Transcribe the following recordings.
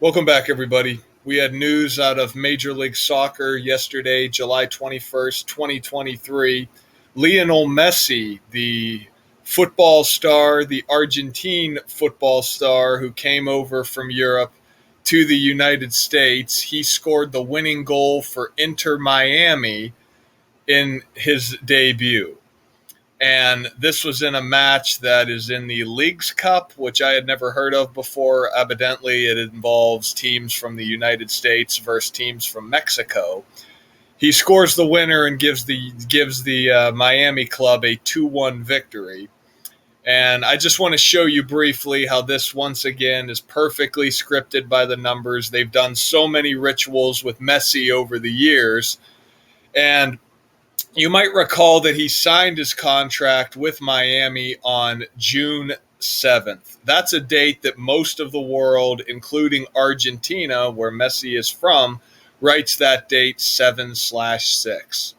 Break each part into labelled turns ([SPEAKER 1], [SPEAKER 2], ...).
[SPEAKER 1] Welcome back, everybody. We had news out of Major League Soccer yesterday, July 21st, 2023. Lionel Messi, the football star, the Argentine football star who came over from Europe to the United States, he scored the winning goal for Inter Miami in his debut. And this was in a match that is in the Leagues Cup, which I had never heard of before. Evidently, it involves teams from the United States versus teams from Mexico. He scores the winner and gives the Miami club a 2-1 victory. And I just want to show you briefly how this once again is perfectly scripted by the numbers. They've done so many rituals with Messi over the years. And you might recall that he signed his contract with Miami on June 7th. That's a date that most of the world, including Argentina, where Messi is from, writes that date 7/6.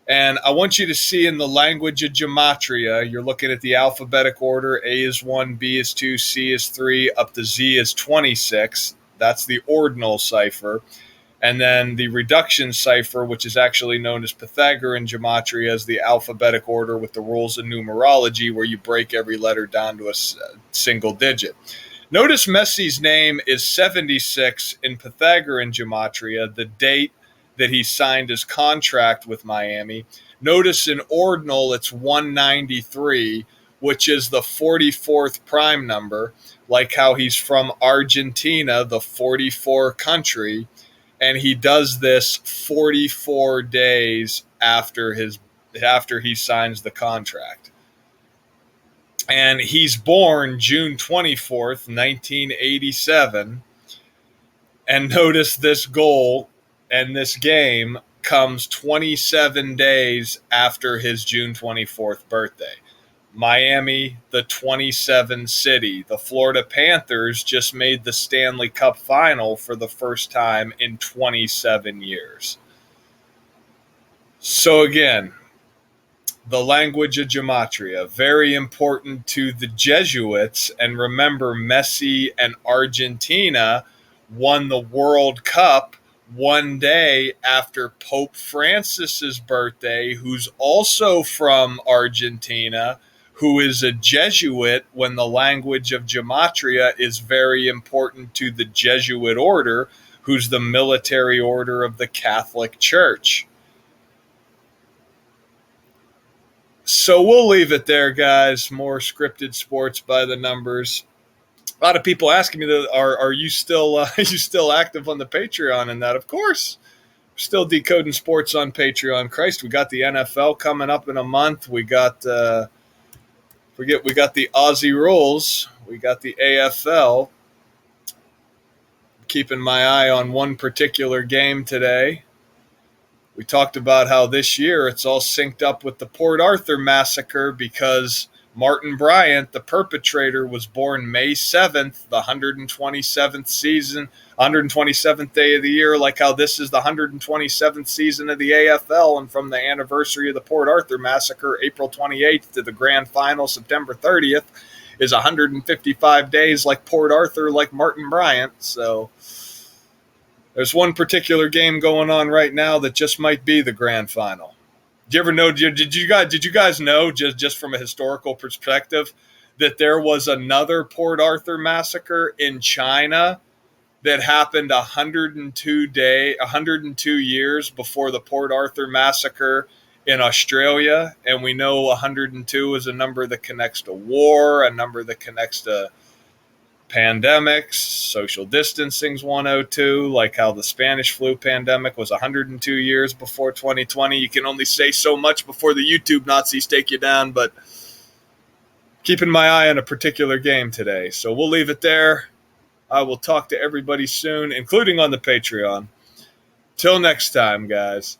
[SPEAKER 1] And I want you to see in the language of gematria, you're looking at the alphabetic order. A is 1, B is 2, C is 3, up to Z is 26. That's the ordinal cipher. And then the reduction cipher, which is actually known as Pythagorean gematria, is the alphabetic order with the rules of numerology where you break every letter down to a single digit. Notice Messi's name is 76 in Pythagorean gematria, the date that he signed his contract with Miami. Notice in ordinal it's 193, which is the 44th prime number, like how he's from Argentina, the 44 country. And he does this 44 days after he signs the contract. And he's born June 24th, 1987. And notice this goal and this game comes 27 days after his June 24th birthday. Miami, the 27 city. The Florida Panthers just made the Stanley Cup final for the first time in 27 years. So again, the language of gematria, very important to the Jesuits. And remember, Messi and Argentina won the World Cup one day after Pope Francis's birthday, who's also from Argentina, who is a Jesuit, when the language of gematria is very important to the Jesuit order, who's the military order of the Catholic Church. So we'll leave it there, guys. More scripted sports by the numbers. A lot of people asking me, are you still active on the Patreon and that? Of course. Still decoding sports on Patreon. Christ, we got the NFL coming up in a month. We got we got the Aussie rules. We got the AFL. Keeping my eye on one particular game today. We talked about how this year it's all synced up with the Port Arthur massacre because Martin Bryant, the perpetrator, was born May 7th, the 127th season, 127th day of the year, like how this is the 127th season of the AFL. And from the anniversary of the Port Arthur massacre, April 28th, to the grand final, September 30th, is 155 days like Port Arthur, like Martin Bryant. So there's one particular game going on right now that just might be the grand final. Did you ever know? Did you guys know, just from a historical perspective, that there was another Port Arthur massacre in China that happened 102 years before the Port Arthur massacre in Australia? And we know 102 is a number that connects to war, a number that connects to pandemics. Social distancing's 102, like how the Spanish flu pandemic was 102 years before 2020. You can only say so much before the YouTube Nazis take you down, but keeping my eye on a particular game today. So we'll leave it there. I will talk to everybody soon, including on the Patreon. Till next time, guys.